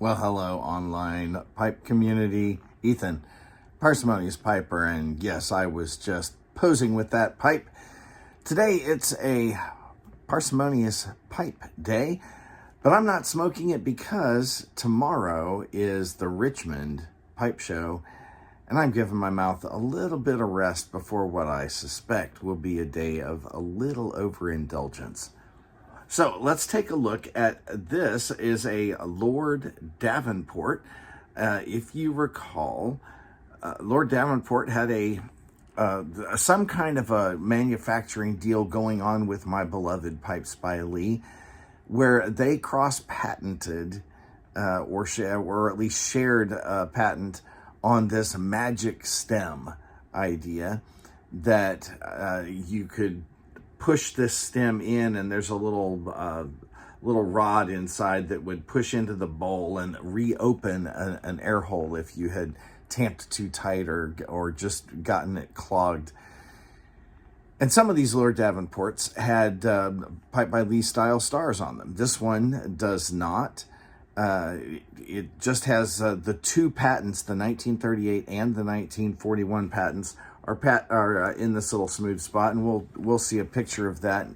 Well, hello, online pipe community. Ethan, Parsimonious Piper, and yes, I was just posing with that pipe. Today, it's a Parsimonious Pipe Day, but I'm not smoking it because tomorrow is the Richmond Pipe Show, and I'm giving my mouth a little bit of rest before what I suspect will be a day of a little overindulgence. So let's take a look at this. Is a Lord Davenport. If you recall, Lord Davenport had some kind of a manufacturing deal going on with My Beloved Pipes by Lee, where they cross-patented or at least shared a patent on this magic stem idea that you could push this stem in, and there's a little rod inside that would push into the bowl and reopen an air hole if you had tamped too tight or just gotten it clogged. And some of these Lord Davenports had Pipe by Lee style stars on them. This one does not. It just has the two patents, the 1938 and the 1941 patents, are in this little smooth spot, and we'll see a picture of that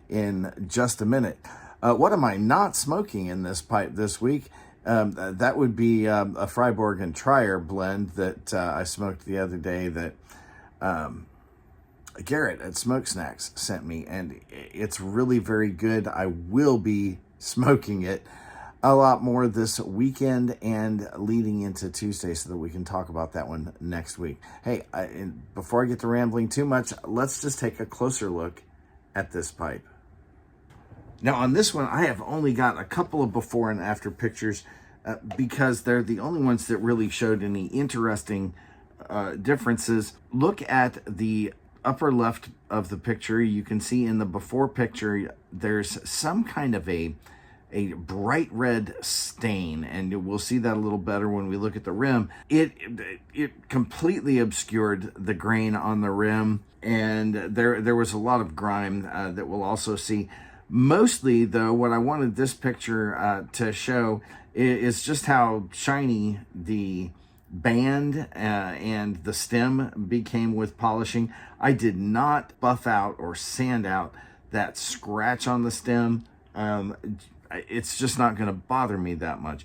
in just a minute. What am I not smoking in this pipe this week? That would be a Freiburg and Trier blend that I smoked the other day that Garrett at Smoke Snacks sent me, and it's really very good. I will be smoking it a lot more this weekend and leading into Tuesday so that we can talk about that one next week. Hey, before I get to rambling too much, let's just take a closer look at this pipe. Now on this one, I have only got a couple of before and after pictures because they're the only ones that really showed any interesting differences. Look at the upper left of the picture. You can see in the before picture, there's some kind of a bright red stain, and we'll see that a little better when we look at the rim. It completely obscured the grain on the rim, and there was a lot of grime that we'll also see. Mostly, though, what I wanted this picture to show is just how shiny the band and the stem became with polishing. I did not buff out or sand out that scratch on the stem. It's just not going to bother me that much.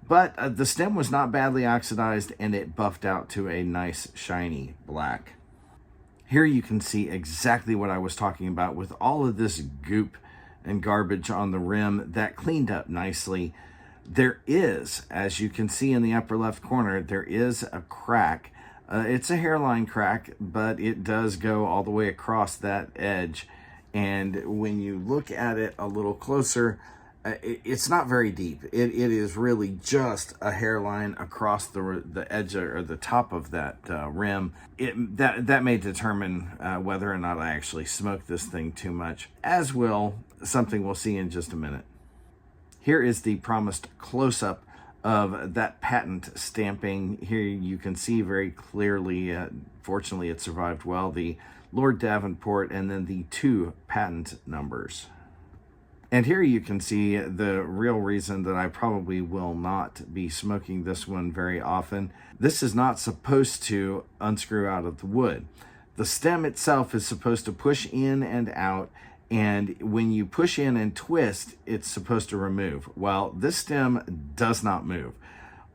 But the stem was not badly oxidized, and it buffed out to a nice shiny black. Here you can see exactly what I was talking about with all of this goop and garbage on the rim that cleaned up nicely. There is, as you can see in the upper left corner, there is a crack. It's a hairline crack, but it does go all the way across that edge. And when you look at it a little closer, it's not very deep. It is really just a hairline across the edge or the top of that rim. That may determine whether or not I actually smoked this thing too much, as will something we'll see in just a minute. Here is the promised close-up of that patent stamping. Here you can see very clearly, fortunately it survived well, the Lord Davenport and then the two patent numbers. And here you can see the real reason that I probably will not be smoking this one very often. This is not supposed to unscrew out of the wood. The stem itself is supposed to push in and out, and when you push in and twist, it's supposed to remove. Well, this stem does not move.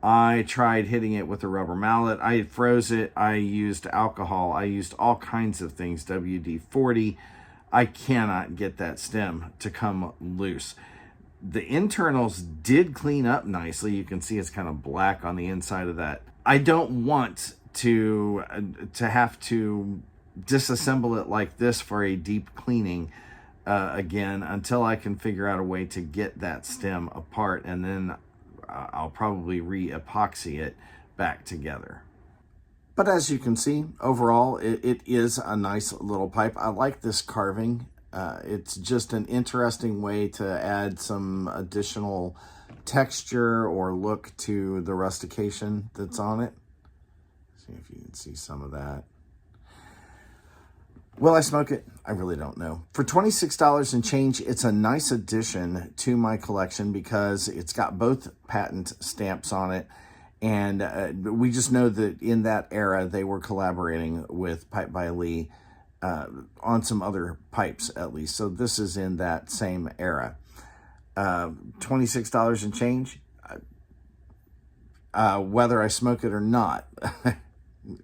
I tried hitting it with a rubber mallet. I froze it. I used alcohol. I used all kinds of things, WD-40. I cannot get that stem to come loose. The internals did clean up nicely. You can see it's kind of black on the inside of that. I don't want to have to disassemble it like this for a deep cleaning again until I can figure out a way to get that stem apart, and then I'll probably re-epoxy it back together. But as you can see, overall, it is a nice little pipe. I like this carving. It's just an interesting way to add some additional texture or look to the rustication that's on it. See if you can see some of that. Will I smoke it? I really don't know. For $26 and change, it's a nice addition to my collection because it's got both patent stamps on it. And we just know that in that era, they were collaborating with Pipe by Lee on some other pipes, at least. So this is in that same era. $26 and change. Whether I smoke it or not,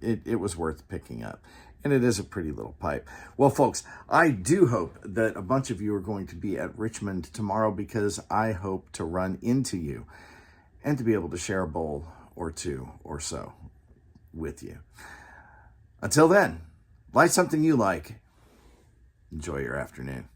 it was worth picking up. And it is a pretty little pipe. Well, folks, I do hope that a bunch of you are going to be at Richmond tomorrow because I hope to run into you and to be able to share a bowl or two or so with you. Until then, light something you like. Enjoy your afternoon.